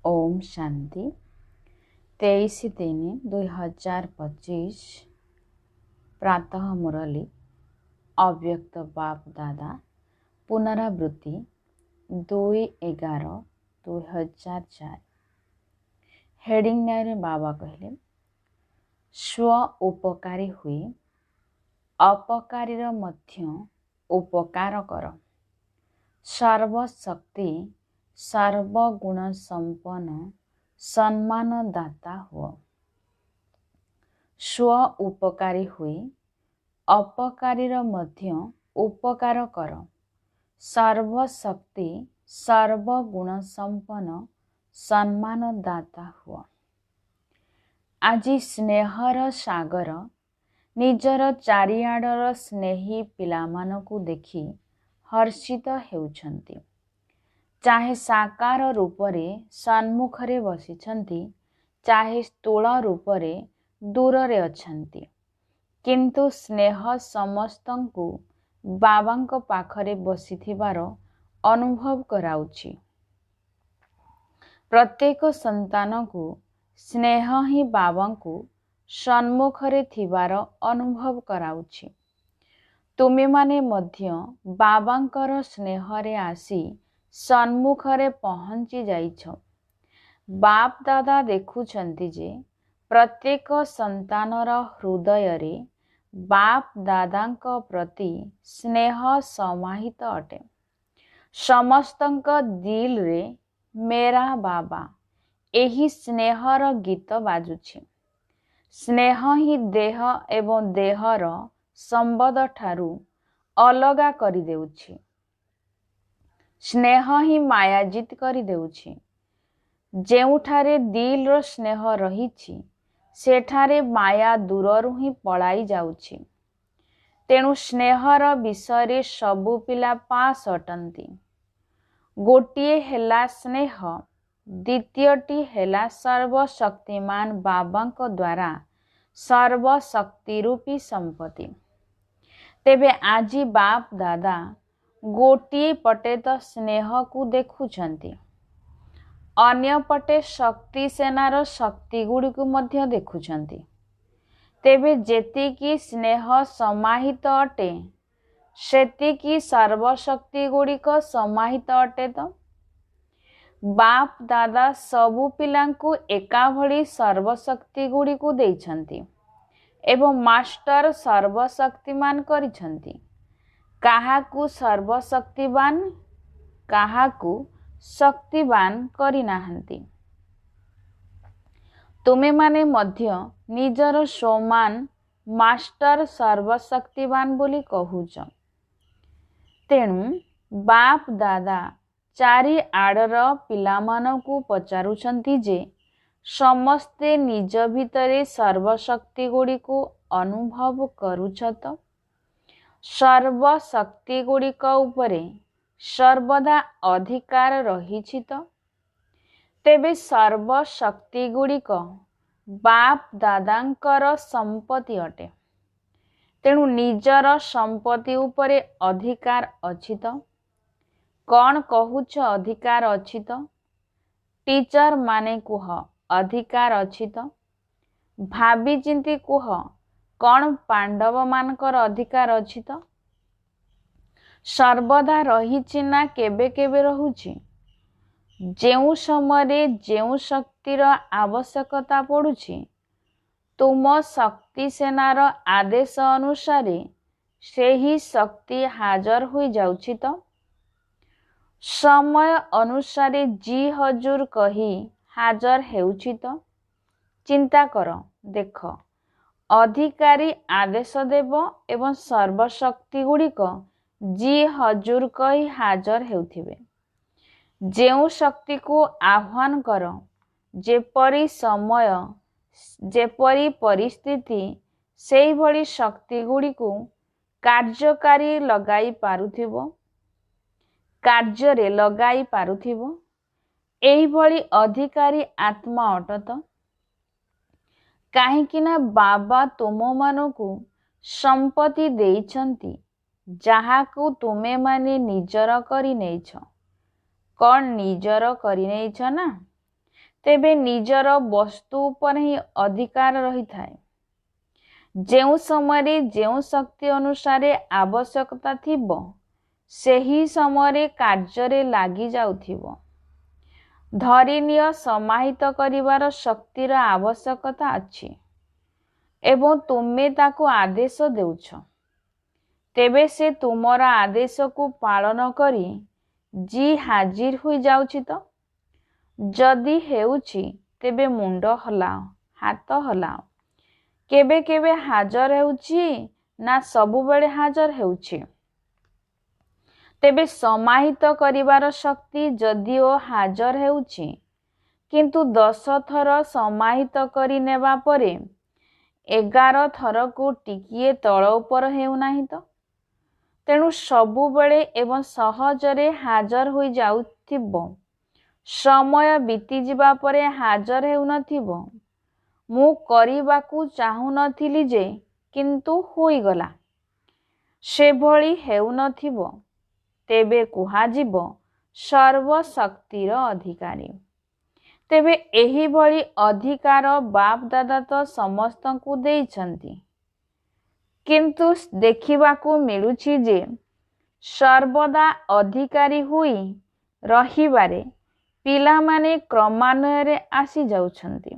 ओम शांति 23/3/2025 प्रातः मुरली अव्यक्त बाप दादा पुनरावृत्ति 2/11/2004। हेडिंग न्याय बाबा कहले स्व उपकारी हुई अपकारीर मध्य उपकार कर। सर्वशक्ति सर्वगुण संपन्न सम्मानदाता हुआ। स्व उपकारी हुई अपकारीर मध्य उपकार कर। सर्वशक्ति सर्वगुण संपन्न सम्मानदाता हुआ। आज स्नेहर सागर निजर चारिआडर स्नेही पिलामानकु देखि हर्षित हेउछन्ति। चाहे साकार रूपरे सन्मुखरे बसिछन्ति, चाहे स्थूल रूपरे दूररे अछन्ति, किंतु स्नेह समस्तंकु बाबांक पाखरे बसिथिबार अनुभव कराउछि। प्रत्येक संतानकु स्नेह ही बाबांकु सन्मुखरे थिबार अनुभव कराउछि। तुमे माने मध्य बाबांकर स्नेहरे आसी सन्मुखरे पहुंची जाइछ। बाप दादा देखुछन्ति जे प्रत्येक संतानर हृदयरे बाप दादांक प्रति स्नेह समाहित अटे। समस्तंक दिल रे मेरा बाबा एही स्नेहर गीत बाजुछि। स्नेह ही देह एवं देहर संबंध ठारू अलगा करि देउछि। स्नेह ही मायाजित करि देउछि। जेउठारे दिल रो स्नेह रहिछि सेठारे माया दूररु ही पलाई जाउछि। तेणु स्नेहर विषय सबु पिला पास अटंती। गोटिए हेला स्नेह, द्वितीयटी हेला सर्वशक्तिमान बाबांक द्वारा सर्वशक्ति रूपी संपत्ति। तेबे आजी बाप दादा गोटिए पटे तो स्नेह को देखुछन्ति, अन्य पटे शक्ति सेनार शक्ति गुड़ी को मध्य देखुछन्ति। तेबे जेतिकी स्नेह समाहित अटे सेतिकी सर्वशक्ति गुड़िक समाहित अटे। तो बाप दादा सबु पिलांकु एका भली सर्वशक्ति गुड़ी को देइछन्ति एवं मास्टर सर्वशक्तिमान करिछन्ति। काहाकु सर्वशक्तिवान काहाकु शक्तिवान करि नाहंती। तुमे माने मध्य निजर समान मास्टर सर्वशक्तिवान बोली कहूछ। तेणु बाप दादा चारि आडर पिलामानकु पचारुछन्ति जे समस्ते निज भितरे सर्वशक्ति गुड़ी को अनुभव करुछत। सर्वशक्ति गुड़िक उपरे सर्वदा अधिकार रहिछि। तो तेबे सर्वशक्ति गुड़िक बाप दादांकर संपत्ति अटे। तेणु निजर संपत्ति उपरे अधिकार अछि। तो कौन कहूछ अधिकार अछि? तो टीचर माने कुह अधिकार अछि। तो भाभी चिंती कुह कौन पांडव मानकर अधिकार अछि? तो सर्वदा रहिछि ना केबे केबे रहुछि? जेउ समय जेउ शक्तिर आवश्यकता पड़ुछि तुम शक्ति सेनार आदेश अनुसारे सेही शक्ति हाजर होई जाउछि। तो समय अनुसारे जी हजूर कही हाजर हेउछि। तो चिंता कर देख अधिकारी आदेश देव एवं सर्वशक्ति गुड़िक जी हजूर कही हाजर हेउथिबे। जेउ शक्ति को आह्वान कर जेपरी समय जेपरी परिस्थिति सेही भली शक्ति गुड़िको कार्यकारी लगाई पारुथिबो, कार्य लगाई पारुथिबो। एही भली अधिकारी आत्मा अटत। काहेकि ना बाबा तुम मानकु संपत्ति देइछन्ति जाहाकु तुमे माने निजर करि नेइछ। कौन निजर करि नेइछ ना? ତେବେ ନିଜର ବସ୍ତୁ ଉପରେ ହିଁ ଅଧିକାର ରହିଥାଏ। ଯେଉଁ ସମୟରେ ଯେଉଁ ଶକ୍ତି ଅନୁସାରେ ଆବଶ୍ୟକତା ଥିବ ସେହି ସମୟରେ କାର୍ଯ୍ୟରେ ଲାଗି ଯାଉଥିବ। ଧରିନିଅ ସମାହିତ କରିବାର ଶକ୍ତିର ଆବଶ୍ୟକତା ଅଛି ଏବଂ ତୁମେ ତାକୁ ଆଦେଶ ଦେଉଛ। ତେବେ ସେ ତୁମର ଆଦେଶକୁ ପାଳନ କରି ହାଜିର ହୋଇଯାଉଛି ତ? ଯଦି ହେଉଛି ତେବେ ମୁଣ୍ଡ ହଲାଅ, ହାତ ହଲାଅ। କେବେ କେବେ ହାଜର ହେଉଛି ନା ସବୁବେଳେ ହାଜର ହେଉଛି? ତେବେ ସମାହିତ କରିବାର ଶକ୍ତି ଯଦିଓ ହାଜର ହେଉଛି, କିନ୍ତୁ 10 ଥର ସମାହିତ କରି ନେବା ପରେ 11 ଥରକୁ ଟିକିଏ ତଳ ଉପର ହେଉନାହିଁ ତ? ତେଣୁ ସବୁବେଳେ ଏବଂ ସହଜରେ ହାଜର ହୋଇଯାଉଥିବ। ସମୟ ବିତିଯିବା ପରେ ହାଜର ହେଉନଥିବ। ମୁଁ କରିବାକୁ ଚାହୁଁନଥିଲି ଯେ କିନ୍ତୁ ହୋଇଗଲା, ସେଭଳି ହେଉନଥିବ। ତେବେ କୁହାଯିବ ସର୍ବଶକ୍ତିର ଅଧିକାରୀ। ତେବେ ଏହିଭଳି ଅଧିକାର ବାପ ଦାଦା ତ ସମସ୍ତଙ୍କୁ ଦେଇଛନ୍ତି, କିନ୍ତୁ ଦେଖିବାକୁ ମିଳୁଛି ଯେ ସର୍ବଦା ଅଧିକାରୀ ହୋଇ ରହିବାରେ ପିଲାମାନେ କ୍ରମାନ୍ୱୟରେ ଆସିଯାଉଛନ୍ତି।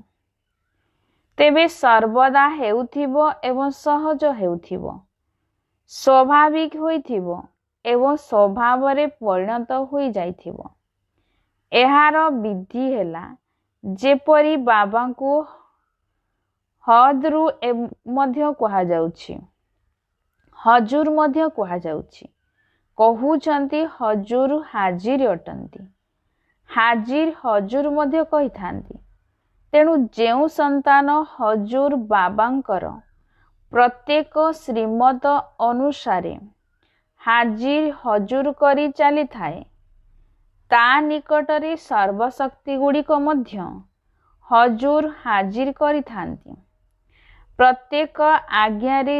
ତେବେ ସର୍ବଦା ହେଉଥିବ ଏବଂ ସହଜ ହେଉଥିବ, ସ୍ୱାଭାବିକ ହୋଇଥିବ ଏବଂ ସ୍ୱଭାବରେ ପରିଣତ ହୋଇଯାଇଥିବ। ଏହାର ବିଧି ହେଲା ଯେପରି ବାବାଙ୍କୁ ହଦ୍ରୁ ମଧ୍ୟ କୁହାଯାଉଛି, ହଜୁର ମଧ୍ୟ କୁହାଯାଉଛି। କହୁଛନ୍ତି ହଜୁର ହାଜିର ଅଟନ୍ତି, ହାଜିର ହଜୁର ମଧ୍ୟ କହିଥାନ୍ତି। ତେଣୁ ଯେଉଁ ସନ୍ତାନ ହଜୁର ବାବାଙ୍କର ପ୍ରତ୍ୟେକ ଶ୍ରୀମତ ଅନୁସାରେ ହାଜିର ହଜୁର କରି ଚାଲିଥାଏ, ତା ନିକଟରେ ସର୍ବଶକ୍ତି ଗୁଡ଼ିକ ମଧ୍ୟ ହଜୁର ହାଜିର କରିଥାନ୍ତି। ପ୍ରତ୍ୟେକ ଆଜ୍ଞାରେ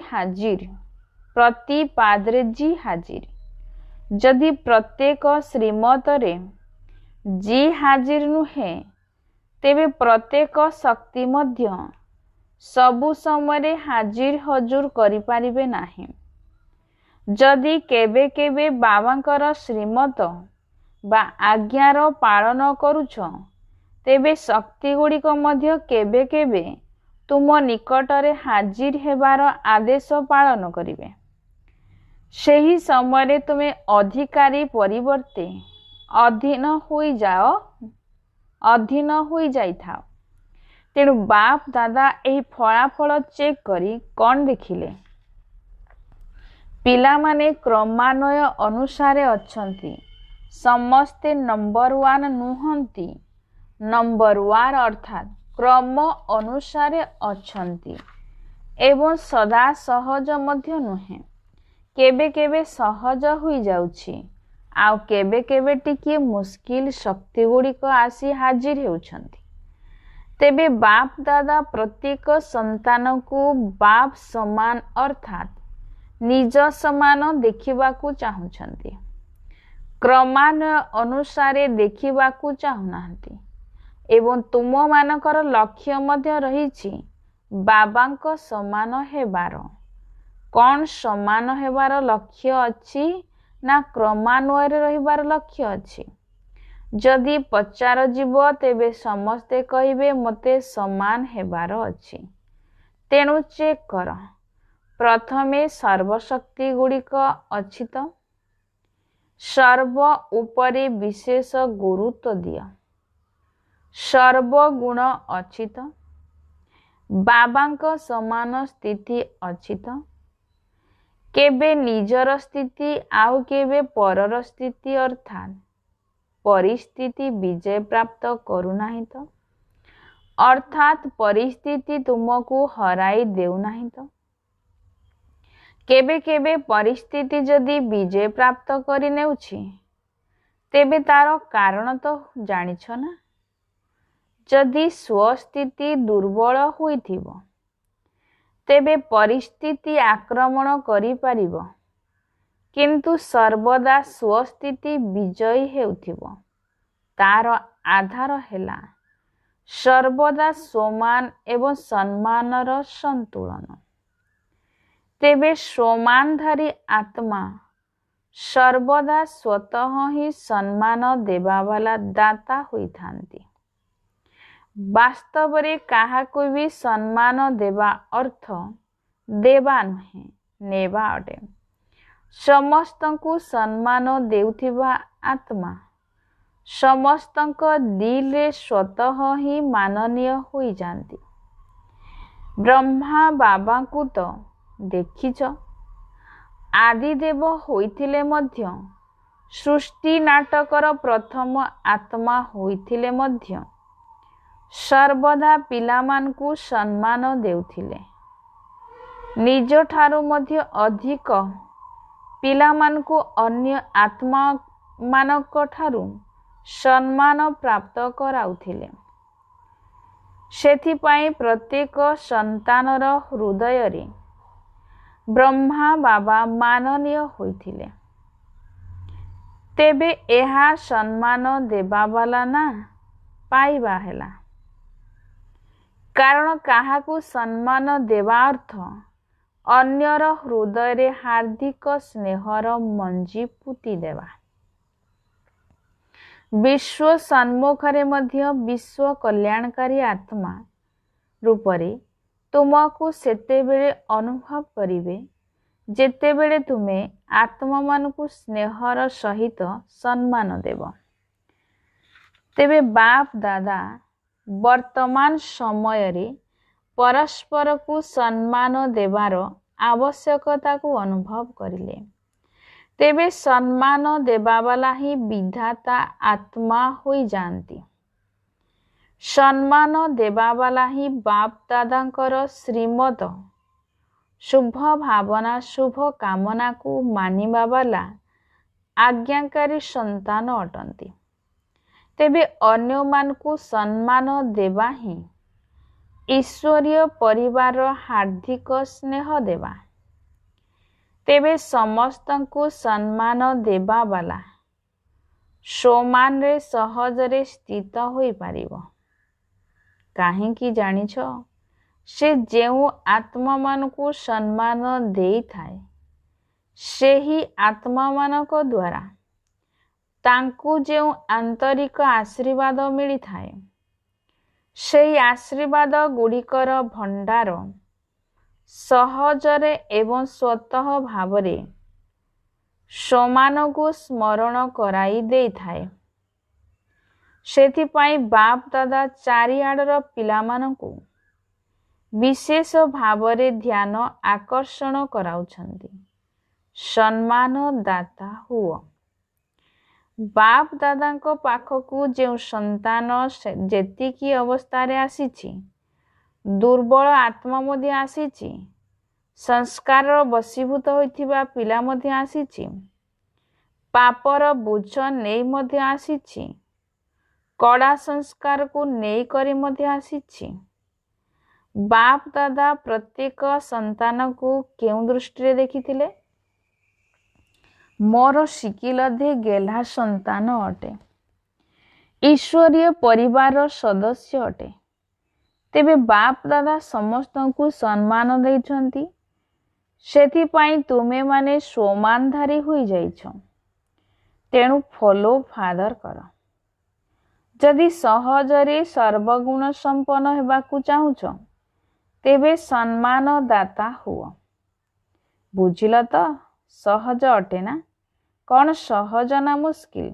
ହାଜିର, ପ୍ରତି ପାଦରେ ହାଜିର। ଯଦି ପ୍ରତ୍ୟେକ ଶ୍ରୀମତରେ ହାଜିର ନୁହେଁ, ତେବେ ପ୍ରତ୍ୟେକ ଶକ୍ତି ମଧ୍ୟ ସବୁ ସମୟରେ ହାଜିର ହଜୁର କରିପାରିବେ ନାହିଁ। ଯଦି କେବେ କେବେ ବାବାଙ୍କର ଶ୍ରୀମତ ବା ଆଜ୍ଞାର ପାଳନ କରୁଛ, ତେବେ ଶକ୍ତି ଗୁଡ଼ିକ ମଧ୍ୟ କେବେ କେବେ ତୁମ ନିକଟରେ ହାଜିର ହେବାର ଆଦେଶ ପାଳନ କରିବେ। ସେହି ସମୟରେ ତୁମେ ଅଧିକାରୀ ପରିବର୍ତ୍ତେ ଅଧୀନ ହୋଇଯାଇଥାଅ। ତେଣୁ ବାପ ଦାଦା ଏହି ଫଳାଫଳ ଚେକ୍ କରି କ'ଣ ଦେଖିଲେ? ପିଲାମାନେ କ୍ରମାନ୍ୱୟ ଅନୁସାରେ ଅଛନ୍ତି। ସମସ୍ତେ ନମ୍ବର 1 ନୁହନ୍ତି। ନମ୍ବର 1 ଅର୍ଥାତ୍ କ୍ରମ ଅନୁସାରେ ଅଛନ୍ତି ଏବଂ ସଦା ସହଜ ମଧ୍ୟ ନୁହେଁ। କେବେ କେବେ ସହଜ ହୋଇଯାଉଛି, ଆଉ କେବେ କେବେ ଟିକିଏ ମୁସ୍କିଲ ଶକ୍ତି ଗୁଡ଼ିକ ଆସି ହାଜିର ହେଉଛନ୍ତି। ତେବେ ବାପ ଦାଦା ପ୍ରତ୍ୟେକ ସନ୍ତାନକୁ ବାପ ସମାନ ଅର୍ଥାତ୍ ନିଜ ସମାନ ଦେଖିବାକୁ ଚାହୁଁଛନ୍ତି। କ୍ରମାନ୍ୱୟ ଅନୁସାରେ ଦେଖିବାକୁ ଚାହୁଁନାହାନ୍ତି। ଏବଂ ତୁମମାନଙ୍କର ଲକ୍ଷ୍ୟ ମଧ୍ୟ ରହିଛି ବାବାଙ୍କ ସମାନ ହେବାର। କ'ଣ ସମାନ ହେବାର ଲକ୍ଷ୍ୟ ଅଛି ନା କ୍ରମାନ୍ୱୟରେ ରହିବାର ଲକ୍ଷ୍ୟ ଅଛି? ଯଦି ପଚରାଯିବ, ତେବେ ସମସ୍ତେ କହିବେ ମୋତେ ସମାନ ହେବାର ଅଛି। ତେଣୁ ଚେକ୍ କର, ପ୍ରଥମେ ସର୍ବଶକ୍ତି ଗୁଡ଼ିକ ଅଛି ତ? ସର୍ବ ଉପରେ ବିଶେଷ ଗୁରୁତ୍ୱ ଦିଅ। ସର୍ବଗୁଣ ଅଛି ତ? ବାବାଙ୍କ ସମାନ ସ୍ଥିତି ଅଛି ତ? କେବେ ନିଜର ସ୍ଥିତି ଆଉ କେବେ ପରର ସ୍ଥିତି ଅର୍ଥାତ୍ ପରିସ୍ଥିତି ବିଜୟ ପ୍ରାପ୍ତ କରୁନାହିଁ ତ? ଅର୍ଥାତ୍ ପରିସ୍ଥିତି ତୁମକୁ ହରାଇ ଦେଉନାହିଁ ତ? କେବେ କେବେ ପରିସ୍ଥିତି ଯଦି ବିଜୟ ପ୍ରାପ୍ତ କରିନେଉଛି, ତେବେ ତାର କାରଣ ତ ଜାଣିଛ ନା? ଯଦି ସ୍ୱସ୍ଥିତି ଦୁର୍ବଳ ହୋଇଥିବ, ତେବେ ପରିସ୍ଥିତି ଆକ୍ରମଣ କରିପାରିବ, କିନ୍ତୁ ସର୍ବଦା ସ୍ୱସ୍ଥିତି ବିଜୟୀ ହେଉଥିବ। ତାର ଆଧାର ହେଲା ସର୍ବଦା ସ୍ୱମାନ ଏବଂ ସମ୍ମାନର ସନ୍ତୁଳନ। ତେବେ ସ୍ୱମାନଧାରୀ ଆତ୍ମା ସର୍ବଦା ସ୍ୱତଃ ହିଁ ସମ୍ମାନ ଦେବାବାଲା ଦାତା ହୋଇଥାନ୍ତି। ବାସ୍ତବରେ କାହାକୁ ବି ସମ୍ମାନ ଦେବା ଅର୍ଥ ଦେବା ନୁହେଁ, ନେବା ଅଟେ। ସମସ୍ତଙ୍କୁ ସମ୍ମାନ ଦେଉଥିବା ଆତ୍ମା ସମସ୍ତଙ୍କ ଦିଲରେ ସ୍ୱତଃ ହିଁ ମାନନୀୟ ହୋଇଯାନ୍ତି। ବ୍ରହ୍ମା ବାବାଙ୍କୁ ତ ଦେଖିଛ, ଆଦିଦେବ ହୋଇଥିଲେ ମଧ୍ୟ, ସୃଷ୍ଟି ନାଟକର ପ୍ରଥମ ଆତ୍ମା ହୋଇଥିଲେ ମଧ୍ୟ ସର୍ବଦା ପିଲାମାନଙ୍କୁ ସମ୍ମାନ ଦେଉଥିଲେ। ନିଜଠାରୁ ମଧ୍ୟ ଅଧିକ ପିଲାମାନଙ୍କୁ ଅନ୍ୟ ଆତ୍ମାମାନଙ୍କଠାରୁ ସମ୍ମାନ ପ୍ରାପ୍ତ କରାଉଥିଲେ। ସେଥିପାଇଁ ପ୍ରତ୍ୟେକ ସନ୍ତାନର ହୃଦୟରେ ବ୍ରହ୍ମା ବାବା ମାନନୀୟ ହୋଇଥିଲେ। ତେବେ ଏହା ସମ୍ମାନ ଦେବାବାଲା ନା ପାଇବା ହେଲା। କାରଣ କାହାକୁ ସମ୍ମାନ ଦେବା ଅର୍ଥ ଅନ୍ୟର ହୃଦୟରେ ହାର୍ଦ୍ଦିକ ସ୍ନେହର ମଞ୍ଜି ପୋତି ଦେବା। ବିଶ୍ୱ ସମ୍ମୁଖରେ ମଧ୍ୟ ବିଶ୍ୱ କଲ୍ୟାଣକାରୀ ଆତ୍ମା ରୂପରେ ତୁମକୁ ସେତେବେଳେ ଅନୁଭବ କରିବେ ଯେତେବେଳେ ତୁମେ ଆତ୍ମାମାନଙ୍କୁ ସ୍ନେହର ସହିତ ସମ୍ମାନ ଦେବ। ତେବେ ବାପ ଦାଦା ବର୍ତ୍ତମାନ ସମୟରେ ପରସ୍ପରକୁ ସମ୍ମାନ ଦେବାର ଆବଶ୍ୟକତାକୁ ଅନୁଭବ କରିଲେ। ତେବେ ସମ୍ମାନ ଦେବାବାଲା ହିଁ ବିଧାତା ଆତ୍ମା ହୋଇଯାଆନ୍ତି। ସମ୍ମାନ ଦେବାବାଲା ହିଁ ବାପ ଦାଦାଙ୍କର ଶ୍ରୀମତ ଶୁଭ ଭାବନା ଶୁଭ କାମନାକୁ ମାନିବା ବାଲା ଆଜ୍ଞାକାରୀ ସନ୍ତାନ ଅଟନ୍ତି। ତେବେ ଅନ୍ୟମାନଙ୍କୁ ସମ୍ମାନ ଦେବା ହିଁ ଈଶ୍ୱରୀୟ ପରିବାରର ହାର୍ଦ୍ଦିକ ସ୍ନେହ ଦେବା। ତେବେ ସମସ୍ତଙ୍କୁ ସମ୍ମାନ ଦେବା ବାଲା ସ୍ୱମାନରେ ସହଜରେ ସ୍ଥିତ ହୋଇପାରିବ। କାହିଁକି ଜାଣିଛ? ସେ ଯେଉଁ ଆତ୍ମାମାନଙ୍କୁ ସମ୍ମାନ ଦେଇଥାଏ ସେହି ଆତ୍ମାମାନଙ୍କ ଦ୍ୱାରା ତାଙ୍କୁ ଯେଉଁ ଆନ୍ତରିକ ଆଶୀର୍ବାଦ ମିଳିଥାଏ ସେହି ଆଶୀର୍ବାଦ ଗୁଡ଼ିକର ଭଣ୍ଡାର ସହଜରେ ଏବଂ ସ୍ୱତଃ ଭାବରେ ସ୍ୱମାନଙ୍କୁ ସ୍ମରଣ କରାଇ ଦେଇଥାଏ। ସେଥିପାଇଁ ବାପ ଦାଦା ଚାରିଆଡ଼ର ପିଲାମାନଙ୍କୁ ବିଶେଷ ଭାବରେ ଧ୍ୟାନ ଆକର୍ଷଣ କରାଉଛନ୍ତି। ସମ୍ମାନ ଦାତା ହୁଅ। ବାପ ଦାଦାଙ୍କ ପାଖକୁ ଯେଉଁ ସନ୍ତାନ ଯେତିକି ଅବସ୍ଥାରେ ଆସିଛି, ଦୁର୍ବଳ ଆତ୍ମା ମଧ୍ୟ ଆସିଛି, ସଂସ୍କାରର ବଶୀଭୂତ ହୋଇଥିବା ପିଲା ମଧ୍ୟ ଆସିଛି, ପାପର ବୋଝ ନେଇ ମଧ୍ୟ ଆସିଛି, କଡ଼ା ସଂସ୍କାରକୁ ନେଇକରି ମଧ୍ୟ ଆସିଛି। ବାପ ଦାଦା ପ୍ରତ୍ୟେକ ସନ୍ତାନକୁ କେଉଁ ଦୃଷ୍ଟିରେ ଦେଖିଥିଲେ? ମୋର ଶିକିଲଧେ ଗେହ୍ଲା ସନ୍ତାନ ଅଟେ, ଈଶ୍ୱରୀୟ ପରିବାରର ସଦସ୍ୟ ଅଟେ। ତେବେ ବାପ ଦାଦା ସମସ୍ତଙ୍କୁ ସମ୍ମାନ ଦେଇଛନ୍ତି। ସେଥିପାଇଁ ତୁମେମାନେ ସ୍ୱମାନଧାରୀ ହୋଇଯାଇଛ। ତେଣୁ ଫଲୋ ଫାଦର କର। ଯଦି ସହଜରେ ସର୍ବଗୁଣ ସମ୍ପନ୍ନ ହେବାକୁ ଚାହୁଁଛ ତେବେ ସମ୍ମାନ ଦାତା ହୁଅ। ବୁଝିଲ ତ? ସହଜ ଅଟେ ନା? କ'ଣ ସହଜ ନା ମୁସ୍କିଲ?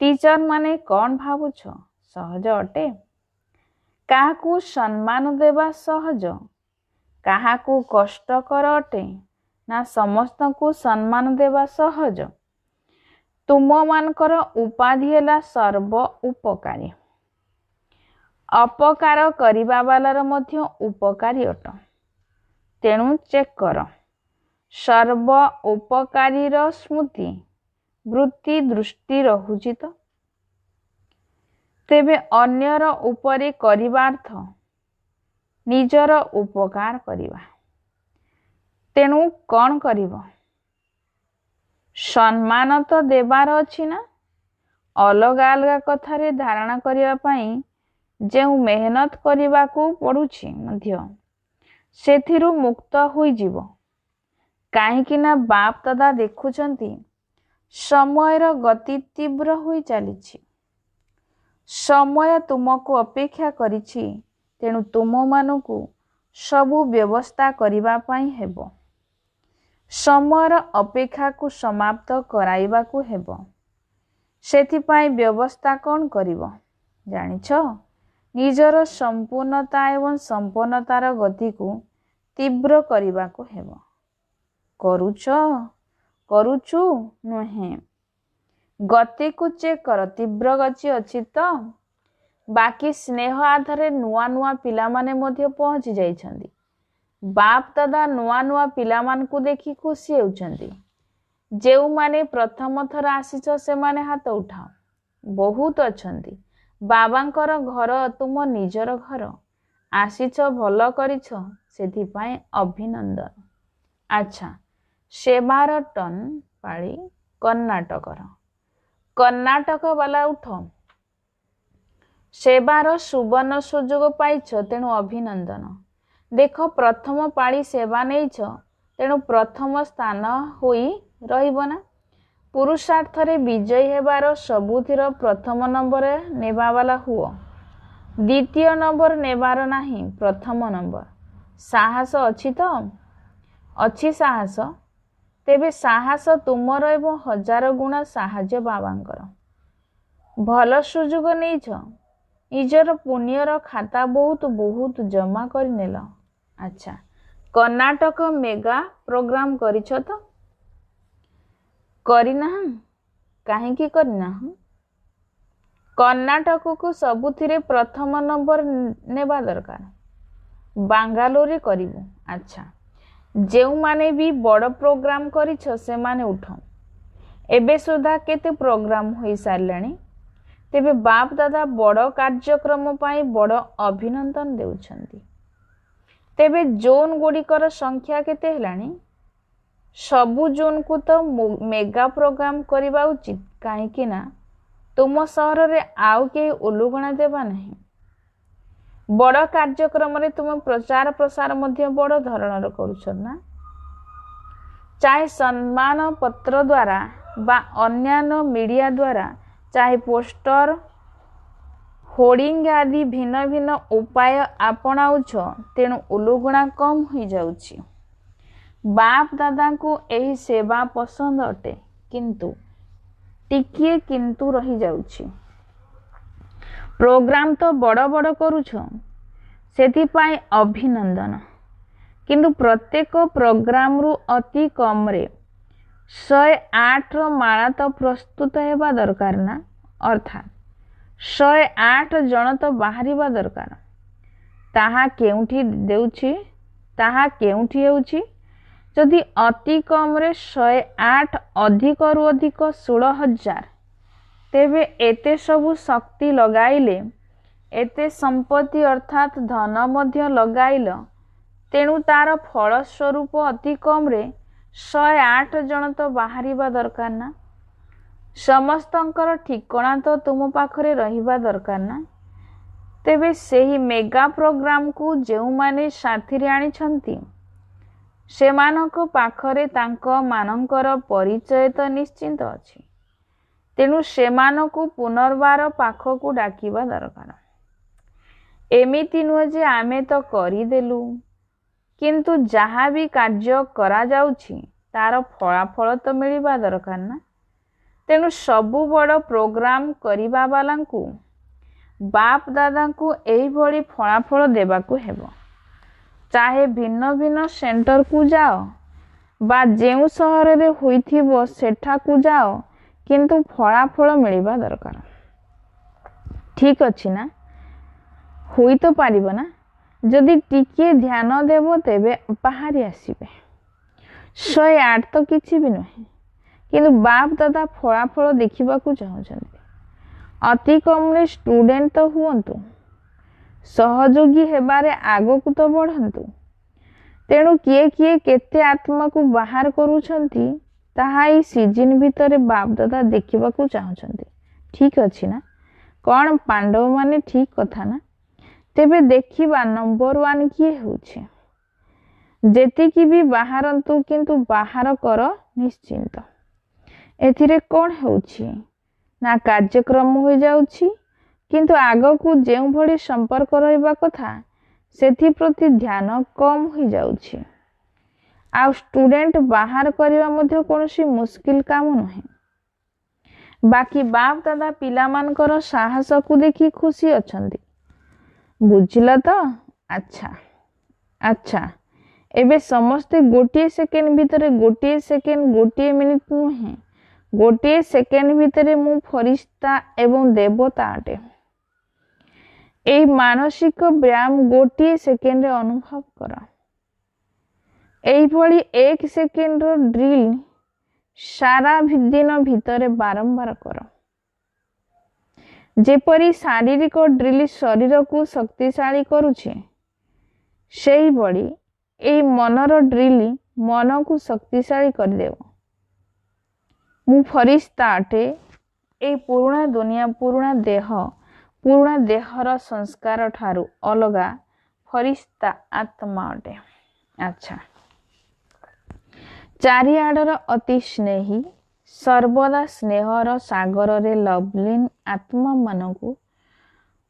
ଟିଚର ମାନେ କ'ଣ ଭାବୁଛ? ସହଜ ଅଟେ? କାହାକୁ ସମ୍ମାନ ଦେବା ସହଜ? କାହାକୁ କଷ୍ଟକର ଅଟେ? ନା ସମସ୍ତଙ୍କୁ ସମ୍ମାନ ଦେବା ସହଜ? ତୁମମାନଙ୍କର ଉପାଧି ହେଲା ସର୍ବ ଉପକାରୀ। ଅପକାର କରିବା ବାଲାର ମଧ୍ୟ ଉପକାରୀ ଅଟ। ତେଣୁ ଚେକ୍ କର। ସର୍ବ ଉପକାରୀର ସ୍ମୃତି ବୃତ୍ତି ଦୃଷ୍ଟି ରହୁଛି ତ? ତେବେ ଅନ୍ୟର ଉପରେ କରିବା ଅର୍ଥ ନିଜର ଉପକାର କରିବା। ତେଣୁ କ'ଣ କରିବ? ସମ୍ମାନ ତ ଦେବାର ଅଛି ନା? ଅଲଗା ଅଲଗା କଥାରେ ଧାରଣା କରିବା ପାଇଁ ଯେଉଁ ମେହନତ କରିବାକୁ ପଡ଼ୁଛି ମଧ୍ୟ ସେଥିରୁ ମୁକ୍ତ ହୋଇଯିବ। କାହିଁକି ନା ବାପ ଦାଦା ଦେଖୁଛନ୍ତି ସମୟର ଗତି ତୀବ୍ର ହୋଇ ଚାଲିଛି। ସମୟ ତୁମକୁ ଅପେକ୍ଷା କରିଛି, ତେଣୁ ତୁମମାନଙ୍କୁ ସବୁ ବ୍ୟବସ୍ଥା କରିବା ପାଇଁ ହେବ। ସମୟର ଅପେକ୍ଷାକୁ ସମାପ୍ତ କରାଇବାକୁ ହେବ। ସେଥିପାଇଁ ବ୍ୟବସ୍ଥା କ'ଣ କରିବ ଜାଣିଛ? ନିଜର ସମ୍ପୂର୍ଣ୍ଣତା ଏବଂ ସମ୍ପନ୍ନତାର ଗତିକୁ ତୀବ୍ର କରିବାକୁ ହେବ। କରୁଛୁ ନୁହେଁ, ଗତିକୁ ଚେକ୍ କର, ତୀବ୍ର ଗତି ଅଛି ତ? ବାକି ସ୍ନେହ ଆଧାରରେ ନୂଆ ନୂଆ ପିଲାମାନେ ମଧ୍ୟ ପହଞ୍ଚି ଯାଇଛନ୍ତି। ବାପ ଦାଦା ନୂଆ ନୂଆ ପିଲାମାନଙ୍କୁ ଦେଖି ଖୁସି ହେଉଛନ୍ତି। ଯେଉଁମାନେ ପ୍ରଥମ ଥର ଆସିଛ ସେମାନେ ହାତ ଉଠାଅ। ବହୁତ ଅଛନ୍ତି। ବାବାଙ୍କର ଘର ତୁମ ନିଜର ଘର। ଆସିଛ, ଭଲ କରିଛ, ସେଥିପାଇଁ ଅଭିନନ୍ଦନ। ଆଚ୍ଛା, ସେବାର ଟର୍ନ ପାଳି କର୍ଣ୍ଣାଟକର। କର୍ଣ୍ଣାଟକ ବାଲା ଉଠ। ସେବାର ସୁବର୍ଣ୍ଣ ସୁଯୋଗ ପାଇଛ, ତେଣୁ ଅଭିନନ୍ଦନ। ଦେଖ, ପ୍ରଥମ ପାଳି ସେବା ନେଇଛ, ତେଣୁ ପ୍ରଥମ ସ୍ଥାନ ହୋଇ ରହିବ ନା? ପୁରୁଷାର୍ଥରେ ବିଜୟୀ ହେବାର ସବୁଥିର ପ୍ରଥମ ନମ୍ବର ନେବାବାଲା ହୁଅ। ଦ୍ୱିତୀୟ ନମ୍ବର ନେବାର ନାହିଁ, ପ୍ରଥମ ନମ୍ବର। ସାହସ ଅଛି ତ? ଅଛି ସାହସ? ତେବେ ସାହସ ତୁମର ଏବଂ 1000 ଗୁଣା ସାହାଯ୍ୟ ବାବାଙ୍କର। ଭଲ ସୁଯୋଗ ନେଇଛ। ନିଜର ପୁଣ୍ୟର ଖାତା ବହୁତ ଜମା କରିନେଲ। ଆଚ୍ଛା, କର୍ଣ୍ଣାଟକ ମେଗା ପ୍ରୋଗ୍ରାମ କରିଛ ତ? କରିନାହଁ? କାହିଁକି କରିନାହଁ? କର୍ଣ୍ଣାଟକକୁ ସବୁଥିରେ ପ୍ରଥମ ନମ୍ବର ନେବା ଦରକାର। ବାଙ୍ଗାଲୋରରେ କରିବୁ। ଆଚ୍ଛା, ଯେଉଁମାନେ ବି ବଡ଼ ପ୍ରୋଗ୍ରାମ କରିଛ ସେମାନେ ଉଠ। ଏବେ ସୁଦ୍ଧା କେତେ ପ୍ରୋଗ୍ରାମ ହୋଇସାରିଲାଣି? ତେବେ ବାପ ଦାଦା ବଡ଼ କାର୍ଯ୍ୟକ୍ରମ ପାଇଁ ବଡ଼ ଅଭିନନ୍ଦନ ଦେଉଛନ୍ତି। ତେବେ ଜୋନ୍ ଗୁଡ଼ିକର ସଂଖ୍ୟା କେତେ ହେଲାଣି? ସବୁ ଜୋନ୍କୁ ତ ମେଗା ପ୍ରୋଗ୍ରାମ କରିବା ଉଚିତ। କାହିଁକି ନା ତୁମ ସହରରେ ଆଉ କେହି ଉଲୁଗଣା ଦେବା ନାହିଁ। ବଡ଼ କାର୍ଯ୍ୟକ୍ରମରେ ତୁମେ ପ୍ରଚାର ପ୍ରସାର ମଧ୍ୟ ବଡ଼ ଧରଣର କରୁଛ ନା? ଚାहे ସମ୍ମାନ ପତ୍ର ଦ୍ୱାରା ବା ଅନ୍ୟାନ୍ୟ ମିଡ଼ିଆ ଦ୍ୱାରା, ଚାहे ପୋଷ୍ଟର, ହୋର୍ଡିଂ ଆଦି ଭିନ୍ନ ଭିନ୍ନ ଉପାୟ ଆପଣାଉଛ, ତେଣୁ ଉଲୁଗୁଣା କମ୍ ହୋଇଯାଉଛି। ବାପ ଦାଦାଙ୍କୁ ଏହି ସେବା ପସନ୍ଦ ଅଟେ, କିନ୍ତୁ ଟିକିଏ କିନ୍ତୁ ରହିଯାଉଛି। ପ୍ରୋଗ୍ରାମ ତ ବଡ଼ ବଡ଼ କରୁଛ, ସେଥିପାଇଁ ଅଭିନନ୍ଦନ। କିନ୍ତୁ ପ୍ରତ୍ୟେକ ପ୍ରୋଗ୍ରାମରୁ ଅତି କମରେ 108ର ମାଳା ତ ପ୍ରସ୍ତୁତ ହେବା ଦରକାର ନା? ଅର୍ଥାତ୍ 108 ଜଣ ତ ବାହାରିବା ଦରକାର। ତାହା କେଉଁଠି ହେଉଛି? ଯଦି ଅତି କମରେ 108, ଅଧିକରୁ ଅଧିକ 16,000, ତେବେ ଏତେ ସବୁ ଶକ୍ତି ଲଗାଇଲେ, ଏତେ ସମ୍ପତ୍ତି ଅର୍ଥାତ୍ ଧନ ମଧ୍ୟ ଲଗାଇଲ, ତେଣୁ ତାର ଫଳସ୍ୱରୂପ ଅତି କମରେ 108 ଜଣ ତ ବାହାରିବା ଦରକାର ନା? ସମସ୍ତଙ୍କର ଠିକଣା ତ ତୁମ ପାଖରେ ରହିବା ଦରକାର ନା? ତେବେ ସେହି ମେଗା ପ୍ରୋଗ୍ରାମକୁ ଯେଉଁମାନେ ସାଥିରେ ଆଣିଛନ୍ତି, ସେମାନଙ୍କ ପାଖରେ ତାଙ୍କ ମାନଙ୍କର ପରିଚୟ ତ ନିଶ୍ଚିନ୍ତ ଅଛି। ତେଣୁ ସେମାନଙ୍କୁ ପୁନର୍ବାର ପାଖକୁ ଡାକିବା ଦରକାର। ଏମିତି ନୁହେଁ ଯେ ଆମେ ତ କରିଦେଲୁ, କିନ୍ତୁ ଯାହା ବି କାର୍ଯ୍ୟ କରାଯାଉଛି ତାର ଫଳାଫଳ ତ ମିଳିବା ଦରକାର ନା? ତେଣୁ ସବୁ ବଡ଼ ପ୍ରୋଗ୍ରାମ କରିବା ବାଲାଙ୍କୁ, ବାପ ଦାଦାଙ୍କୁ ଏହିଭଳି ଫଳାଫଳ ଦେବାକୁ ହେବ। ଚାहे ଭିନ୍ନ ଭିନ୍ନ ସେଣ୍ଟରକୁ ଯାଅ ବା ଯେଉଁ ସହରରେ ହୋଇଥିବ ସେଠାକୁ ଯାଅ, କିନ୍ତୁ ଫଳାଫଳ ମିଳିବା ଦରକାର। ଠିକ ଅଛି ନା? ହୋଇ ତ ପାରିବ ନା? ଯଦି ଟିକିଏ ଧ୍ୟାନ ଦେବ, ତେବେ ବାହାରି ଆସିବେ। 108 ତ କିଛି ବି ନୁହେଁ, କିନ୍ତୁ ବାପ ଦାଦା ଫଳାଫଳ ଦେଖିବାକୁ ଚାହୁଁଛନ୍ତି। ଅତି କମରେ ଷ୍ଟୁଡେଣ୍ଟ ତ ହୁଅନ୍ତୁ, ସହଯୋଗୀ ହେବାରେ ଆଗକୁ ତ ବଢ଼ନ୍ତୁ। ତେଣୁ କିଏ କେତେ ଆତ୍ମାକୁ ବାହାର କରୁଛନ୍ତି, ତାହା ଏହି ସିଜିନ୍ ଭିତରେ ବାପ ଦାଦା ଦେଖିବାକୁ ଚାହୁଁଛନ୍ତି। ଠିକ ଅଛି ନା? କ'ଣ ପାଣ୍ଡବମାନେ ଠିକ କଥା ନା? तेबे देखिबा नंबर 1 किए होउछे। जेतिकी भी बाहरंतु किंतु बाहर कर निश्चिंत। एथिरे कौन होउछी ना कार्यक्रम हो जाउछी किंतु आगकू जेउ भली संपर्क रहबा कथा सेथि प्रति ध्यान कम हो जाउछी। आ स्टूडेंट बाहर करबा मध्ये कोनोसी मुश्किल काम नहीं। बाकी बाप दादा पिला मानकर साहस को देखि खुशी अछंती। बुझिला तो? अच्छा अच्छा एबे समस्ते गोटे सेकेंड भितरे गोटे सेकेंड गोटे मिनिट नुहे गोटे सेकेंड भितरे मु फरिश्ता एवं देवता अटे। ए मानसिक व्यायाम गोटे सेकेंड रे अनुभव कर। एई भली 1 सेकेंड रो ड्रिल सारा दिन भितरे बारंबार कर। जेपरी शारीरिक ड्रिल शरीर को शक्तिशाली करुछे सेही भली ए मनर ड्रिल मन को शक्तिशाली कर देव। मु फरिश्ता अटे। ए पुराणा दुनिया पुराणा देहर संस्कार ठारू अलगा फरिश्ता आत्मा अटे। अच्छा चारिआडर अति स्नेही सर्वदा स्नेहर सागर रे लवलीन आत्मा मानकु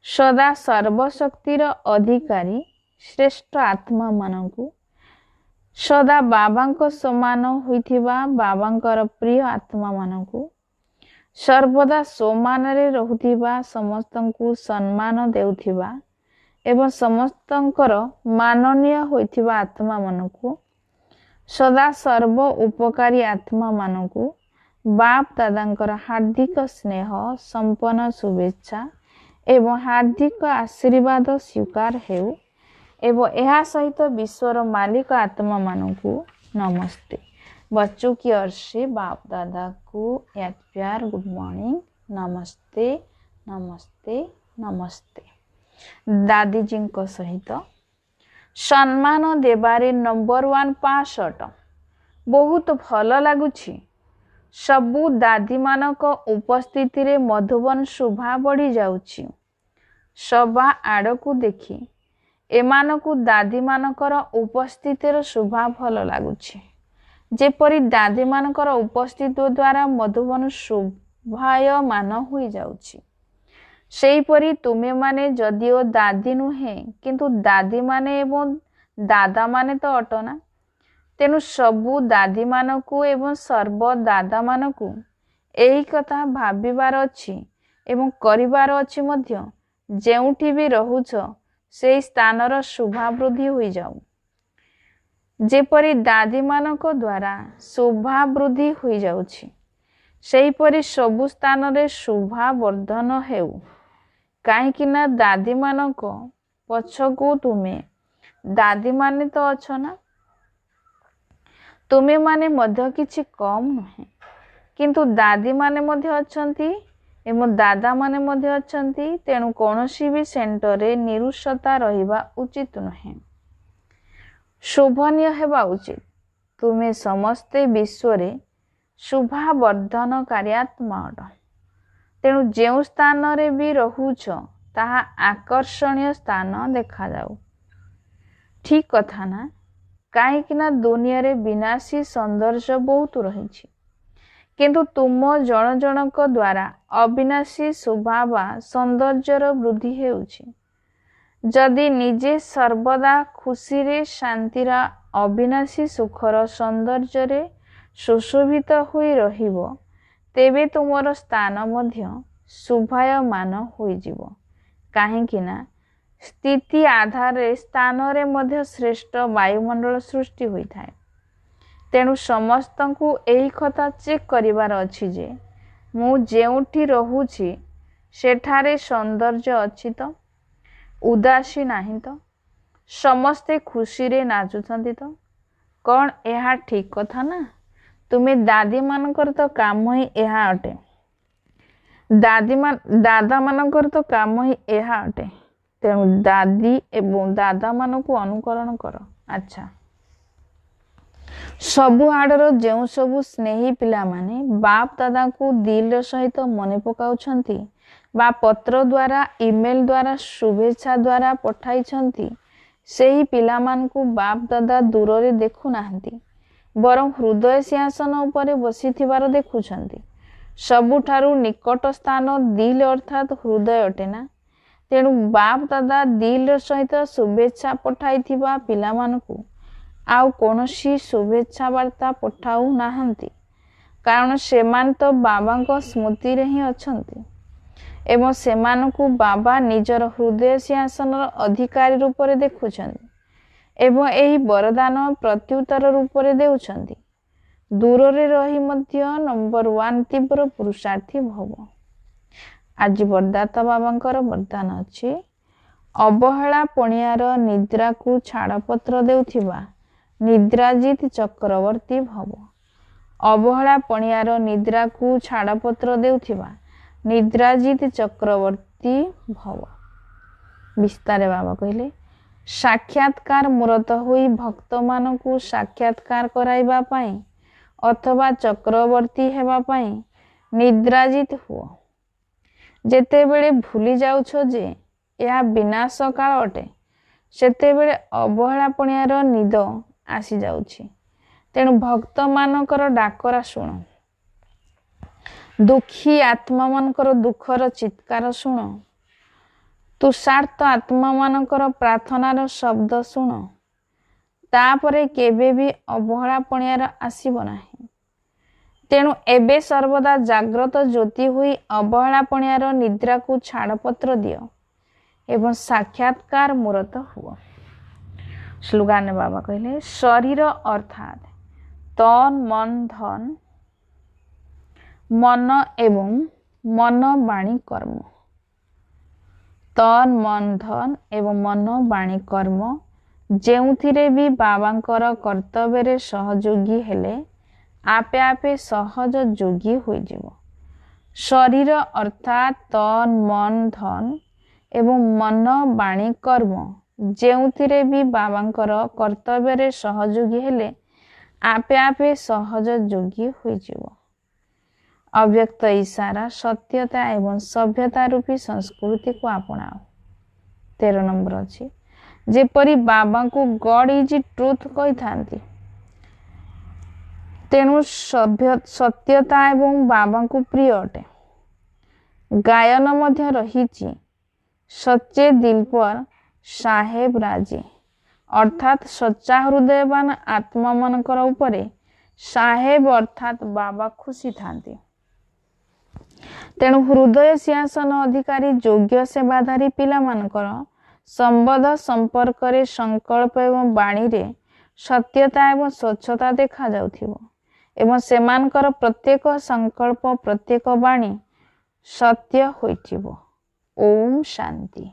सदा सर्वशक्तिर अधिकारी श्रेष्ठ आत्मा मानकु सदा बाबांक समान होइथिबा बाबांकर प्रिय आत्मा मानकु सर्वदा समान रे रहुथिबा समस्तंकु सम्मान देउथिबा एवं समस्तंकर माननीय होइथिबा आत्मा मानकु सदा सर्व उपकारी आत्मा मानकु बाप दादांकर हार्दिक स्नेह संपन्न शुभेच्छा एवं हार्दिक आशीर्वाद स्वीकार हेउ एवं यह सहित विश्वर मालिक आत्मा मानकु नमस्ते। बच्चों की ओर से बाप दादा को याद प्यार गुड मॉर्निंग नमस्ते नमस्ते नमस्ते। दादी जी को सहित सम्मान देबारे नंबर 1 65 बहुत भल लगुछि। सबु दादी मानक उपस्थिति रे मधुबन शोभा बढ़ी जाउछि। सभा आड़कू देखी एमानकू दादी मानकर उपस्थितिर शोभा भल लगुछि। जेपरी दादी मानकर उपस्थिति द्वारा मधुबन शोभायमान हो जाउछि। सेहीपरि तुमे माने जदिओ दादी नुहे किंतु दादी माने एवं दादा माने तो अटना। तेनु सबु दादी मानकू एवं सर्व दादा मानकू एही कथा भाबिबार अछि एवं करिबार अछि मध्य जेउठी भी रहुछ से स्थानर शोभा वृद्धि होई जाऊ। जेपरी दादी मानक द्वारा शोभा वृद्धि होई जाउछि सेहीपरि सबु स्थान रे शोभा वर्धन हेउ। काहेकि ना दादी मानक पछकू तुमे दादी माने तो अछ ना। तुमे माने मध्य किछि कम नहे किंतु दादी माने मध्य अछंती एवं दादा माने मध्य अछंती। तेणु कोनोसी भी सेंटर रे निरुषता रहिबा उचित नहे शोभनीय हेबा उचित। तुमे समस्ते विश्व रे शोभा वर्धन कार्यात्मा अट। तेणु जेउ स्थान रे भी रहुछ ताहा आकर्षणीय स्थान देखा जाऊ। ठीक कथा ना। काहेकि ना दुनिया रे विनाशी सौंदर्य बहुत रही किंतु तुम जन जनक द्वारा अविनाशी शोभा बा सौंदर्यर वृद्धि हेउछि। जदि निजे सर्वदा खुशी रे शांतिर अविनाशी सुखर सौंदर्य रे सुशोभित होई रहिबो तेबे तुमर स्थान मध्य शोभायमान होई जिवो। काहेकि ना स्थिति आधार रे स्थान रे मध्य श्रेष्ठ वायुमंडल सृष्टि होई थाए। तेणु समस्तंकु एही कथा चेक करिवार अछि जे मु जेउठी रहुछि सेठारे सौंदर्य अछि तो उदासी नाही तो समस्ते खुशी रे नाचुछंती तो कौन एहा ठीक कथा ना। तुमे दादी मानकर तो काम ही एहा अटे। दादा मानकर तो काम ही एहा अटे। तेणु दादी एवं दादा मान को अनुकरण कर। अच्छा सबु आडर जेउ सबु स्नेही पिला माने बाप दादा को दिल सहित मने पकाउछंती बा पत्र द्वारा ईमेल द्वारा शुभेच्छा द्वारा पठाई सेही पिलामानकु बाप दादा दूर रे देखु नाहंती बरं हृदय सिंहासन उपरे बसिथिबार देखुछंती। सबुठारु निकट स्थान दिल अर्थात हृदय अटेना। तेणु बाप दादा दिल सहित शुभेच्छा पठाइथिबा पिलामानकु आउ कोनोसी शुभेच्छा वार्ता पठाऊ नाहंती, कारण सेमान तो बाबा स्मृति रे ही अछंती एवं सेमानकु बाबा निजर हृदय सिंहासन अधिकारी रूप में देखुछंती एवं एही वरदान प्रत्युत्तर रूप में देउछंती। दूर रे रही मध्य नंबर 1 तीव्र पुरुषार्थी भव। आज वरदाता बाबांकर वरदान अछि, अवहेला पणियार निद्रा को छाड़पत्र देउथिबा निद्राजित चक्रवर्ती भव। अवहेला पणियार निद्रा को छाड़पत्र देउथिबा निद्राजित चक्रवर्ती भव। विस्तार बाबा कहले, साक्षात्कार मूरत होई भक्त मानकु साक्षात्कार कराइबा पाई अथवा चक्रवर्ती हेबा पाई निद्राजित हुओ। जेते बेले भूली जाउछ जे यह विनाश काल अटे, सेते बेले अवहेला पणियार निद आसी जाउछि। तेणु भक्त मानकर डाकरा शुण, दुखी आत्मा मानकर दुखर चित्कार शुण, तुषार्थ आत्मा मानकर प्रार्थनार शब्द शुण, तापरे केबे भी अवहेला पणियार आसीब नाही। तेणु एबे सर्वदा जाग्रत ज्योति हुई अवहेला पणियार निद्रा को छाड़पत्र दियो एवं साक्षात्कार मूरत हुओ। स्लोगान बाबा कहले, शरीर अर्थात तन मन धन, मन एवं मन वाणी कर्म, तन मन धन एवं मन वाणी कर्म जेउथिरे भी बाबांकर कर्तव्य रे सहयोगी हेले आपे आपे सहज योगी होई जिवो। शरीर अर्थात तन मन धन एवं मन वाणी कर्म जेउथिरे भी बाबांकर कर्तव्य रे सहयोगी हेले आपे आपे सहज योगी होई जिवो। अव्यक्त इशारा सत्यता एवं सभ्यता रूपी संस्कृति को अपनाओ। 13 नंबर अच्छी, जेपरी बाबा को गॉड इज ट्रुथ कही थांती, तेणु सत्यता एवं बाबा को प्रिय अटे। गायन मध्य रहीची, सच्चे दिल पर साहेब राजे, अर्थात सच्चा हृदयवान आत्मा मानकर उपरे साहेब अर्थात बाबा खुशी थांती। तेणु हृदय सिंहासन अधिकारी योग्य सेवाधारी पिला मानकर संबंध संपर्क रे संकल्प एवं वाणी रे सत्यता एवं स्वच्छता देखा जाउथिबो एवं सेमानकर प्रत्येक संकल्प प्रत्येक वाणी सत्य होइथिबो। ओम शांति।